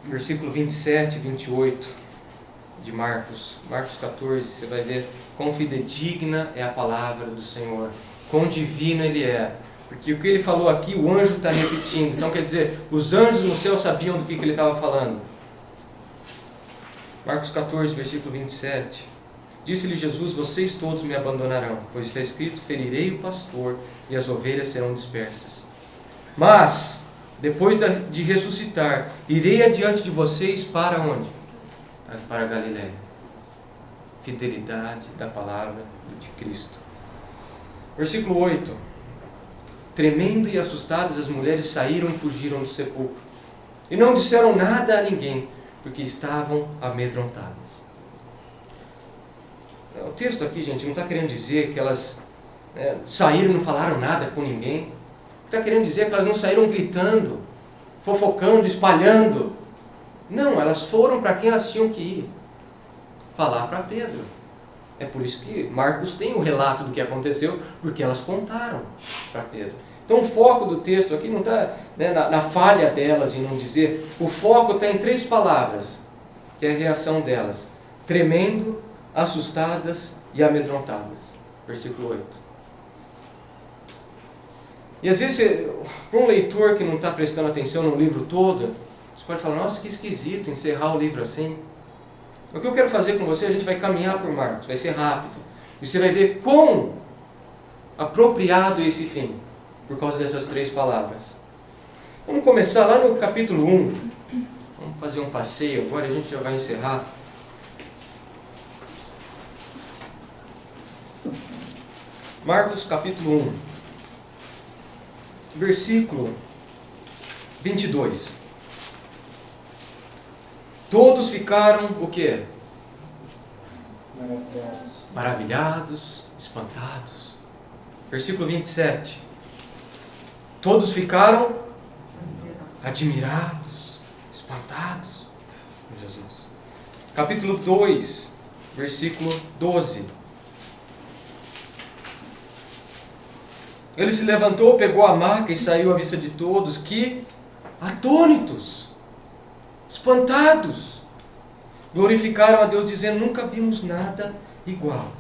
Versículo 27 e 28 de Marcos. Marcos 14, você vai ver quão fidedigna é a palavra do Senhor. Quão divino ele é. Porque o que ele falou aqui, o anjo está repetindo. Então quer dizer, os anjos no céu sabiam do que ele estava falando. Marcos 14, versículo 27. Disse-lhe Jesus, vocês todos me abandonarão, pois está escrito, ferirei o pastor e as ovelhas serão dispersas. Mas depois de ressuscitar, irei adiante de vocês para onde? Para a Galileia. Fidelidade da palavra de Cristo. Versículo 8. Tremendo e assustadas, as mulheres saíram e fugiram do sepulcro. E não disseram nada a ninguém, porque estavam amedrontadas. O texto aqui, gente, não está querendo dizer que elas saíram e não falaram nada com ninguém. Está querendo dizer que elas não saíram gritando, fofocando, espalhando. Não, elas foram para quem elas tinham que ir. Falar para Pedro. É por isso que Marcos tem o relato do que aconteceu, porque elas contaram para Pedro. Então o foco do texto aqui não está na falha delas em não dizer. O foco está em 3 palavras, que é a reação delas. Tremendo, assustadas e amedrontadas. Versículo 8. E às vezes, para um leitor que não está prestando atenção no livro todo, você pode falar, nossa, que esquisito encerrar o livro assim. O que eu quero fazer com você, a gente vai caminhar por Marcos, vai ser rápido. E você vai ver quão apropriado é esse fim, por causa dessas 3 palavras. Vamos começar lá no capítulo 1. Vamos fazer um passeio agora, a gente já vai encerrar. Marcos capítulo 1. Versículo 22. Todos ficaram o quê? Maravilhados, espantados. Versículo 27. Todos ficaram admirados, espantados com Jesus. Capítulo 2, versículo 12. Ele se levantou, pegou a maca e saiu à vista de todos, que, atônitos, espantados, glorificaram a Deus, dizendo, nunca vimos nada igual.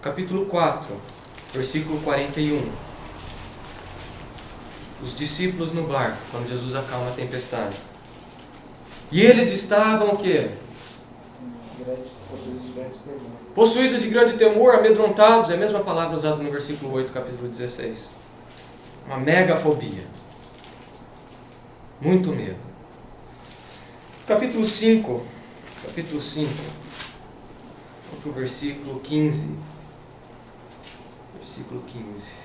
capítulo 4, versículo 41. Os discípulos no barco, quando Jesus acalma a tempestade. E eles estavam o quê? Possuídos de grande temor, amedrontados. É a mesma palavra usada no versículo 8, capítulo 16. Uma megafobia. Muito medo. Capítulo 5. Capítulo 5. Vamos para o versículo 15. Versículo 15.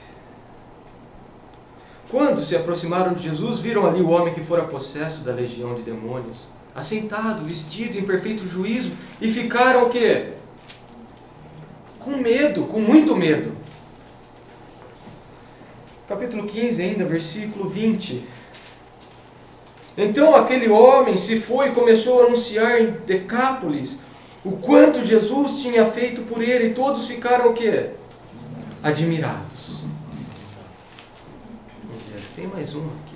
Quando se aproximaram de Jesus, viram ali o homem que fora possesso da legião de demônios, assentado, vestido em perfeito juízo, e ficaram o quê? Com medo, com muito medo. Capítulo 15 ainda, versículo 20. Então aquele homem se foi e começou a anunciar em Decápolis o quanto Jesus tinha feito por ele, e todos ficaram o quê? Admirados. Tem mais uma aqui.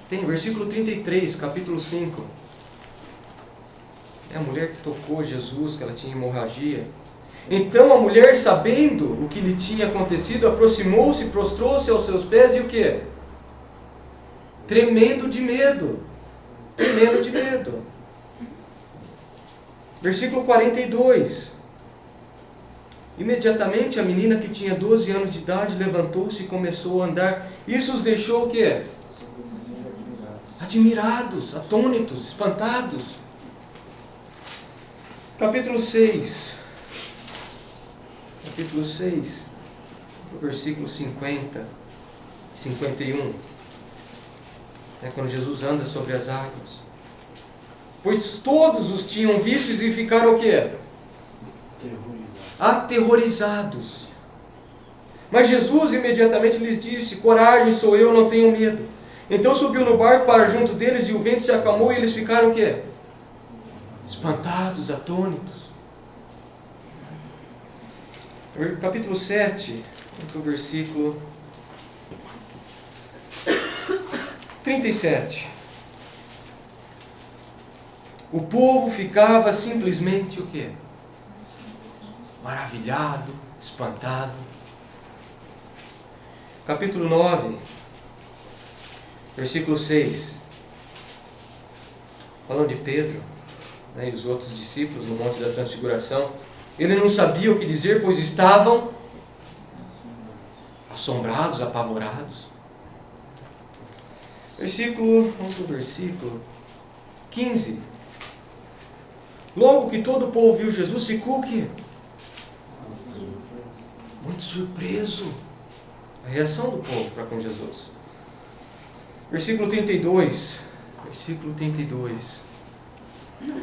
Tem, versículo 33, capítulo 5. É a mulher que tocou Jesus, que ela tinha hemorragia. Então a mulher, sabendo o que lhe tinha acontecido, aproximou-se, prostrou-se aos seus pés e o quê? Tremendo de medo. Tremendo de medo. Versículo 42. Imediatamente a menina que tinha 12 anos de idade levantou-se e começou a andar. Isso os deixou o quê? Admirados, atônitos, espantados. Capítulo 6. Capítulo 6, versículo 50 e 51. É quando Jesus anda sobre as águas. Pois todos os tinham vistos e ficaram o quê? Aterrorizados. Mas Jesus imediatamente lhes disse: coragem, sou eu, não tenham medo. Então subiu no barco para junto deles e o vento se acalmou e eles ficaram o quê? Espantados, atônitos. Capítulo 7, o versículo 37. O povo ficava simplesmente o quê? Maravilhado, espantado. Capítulo 9, versículo 6. Falando de Pedro, né, e os outros discípulos no Monte da Transfiguração. Ele não sabia o que dizer, pois estavam assombrados, apavorados. Vamos para o versículo 15. Logo que todo o povo viu Jesus, ficou o quê? Muito surpreso. A reação do povo para com Jesus. Versículo 32. Versículo 32.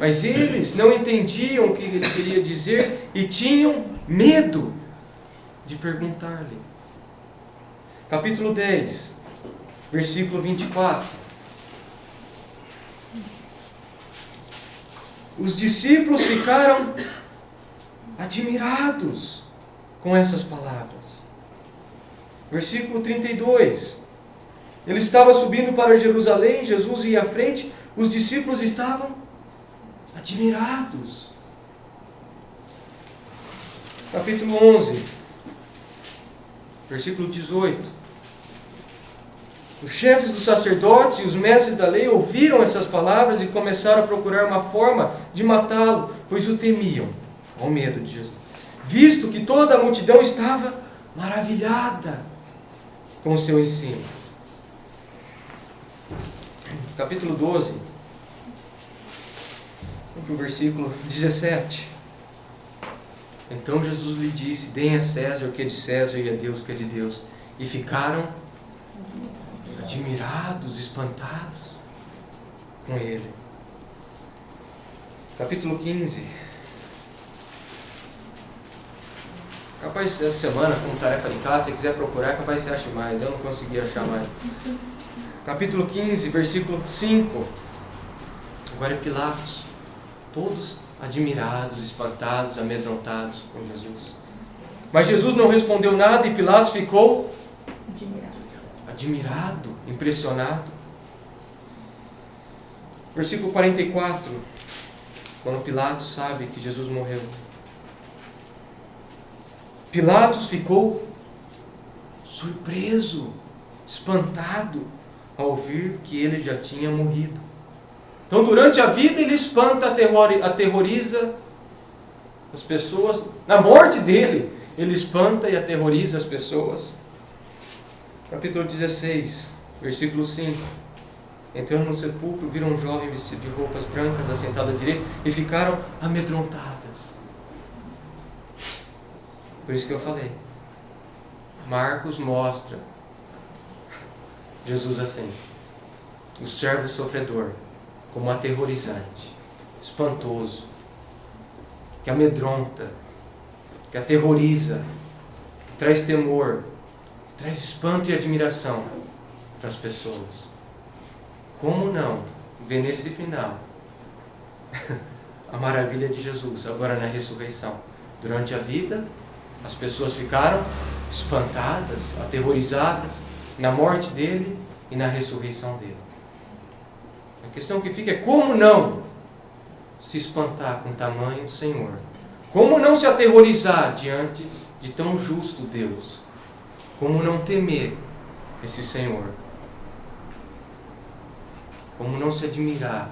Mas eles não entendiam o que ele queria dizer e tinham medo de perguntar-lhe. Capítulo 10, versículo 24. Os discípulos ficaram admirados com essas palavras. Versículo 32. Ele estava subindo para Jerusalém, Jesus ia à frente, os discípulos estavam admirados. Capítulo 11, versículo 18. Os chefes dos sacerdotes e os mestres da lei ouviram essas palavras e começaram a procurar uma forma de matá-lo, pois o temiam, ao medo de Jesus, visto que toda a multidão estava maravilhada com o seu ensino. Capítulo 12, o versículo 17. Então Jesus lhe disse: deem a César o que é de César e a Deus o que é de Deus. E ficaram admirados, espantados com ele. Capítulo 15. Capaz essa semana, como tarefa de casa, se quiser procurar, capaz você ache mais. Eu não consegui achar mais. Capítulo 15, versículo 5. Agora é Pilatos. Todos admirados, espantados, amedrontados com Jesus. Mas Jesus não respondeu nada e Pilatos ficou admirado, impressionado. Versículo 44. Quando Pilatos sabe que Jesus morreu. Pilatos ficou surpreso, espantado, ao ouvir que ele já tinha morrido. Então, durante a vida, ele espanta, aterroriza as pessoas. Na morte dele, ele espanta e aterroriza as pessoas. Capítulo 16, versículo 5. Entrando no sepulcro, viram um jovem vestido de roupas brancas, assentado à direita, e ficaram amedrontadas. Por isso que eu falei. Marcos mostra Jesus assim, o servo sofredor, como aterrorizante, espantoso, que amedronta, que aterroriza, que traz temor, que traz espanto e admiração para as pessoas. Como não ver nesse final a maravilha de Jesus agora na ressurreição? Durante a vida, as pessoas ficaram espantadas, aterrorizadas na morte dele e na ressurreição dele. A questão que fica é como não se espantar com tamanho Senhor? Como não se aterrorizar diante de tão justo Deus? Como não temer esse Senhor? Como não se admirar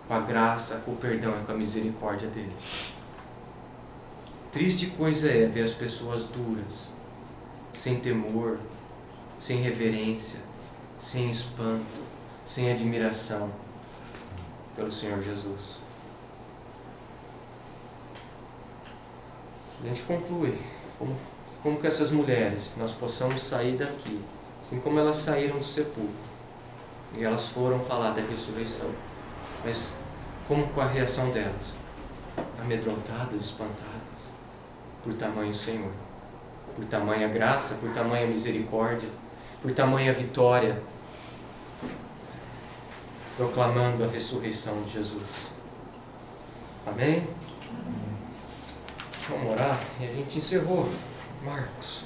com a graça, com o perdão e com a misericórdia dele? Triste coisa é ver as pessoas duras, sem temor, sem reverência, sem espanto, sem admiração pelo Senhor Jesus. A gente conclui como que essas mulheres nós possamos sair daqui, assim como elas saíram do sepulcro e elas foram falar da ressurreição, mas como com a reação delas? Amedrontadas, espantadas por tamanho Senhor, por tamanha graça, por tamanha misericórdia, por tamanha vitória, proclamando a ressurreição de Jesus. Amém? Vamos orar e a gente encerrou Marcos.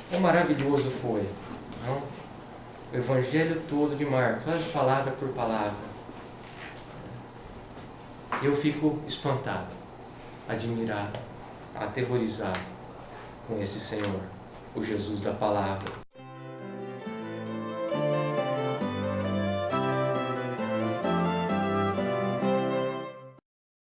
Quão maravilhoso foi, não? O evangelho todo de Marcos, quase palavra por palavra. Eu fico espantado, admirado, aterrorizado com esse Senhor, o Jesus da palavra.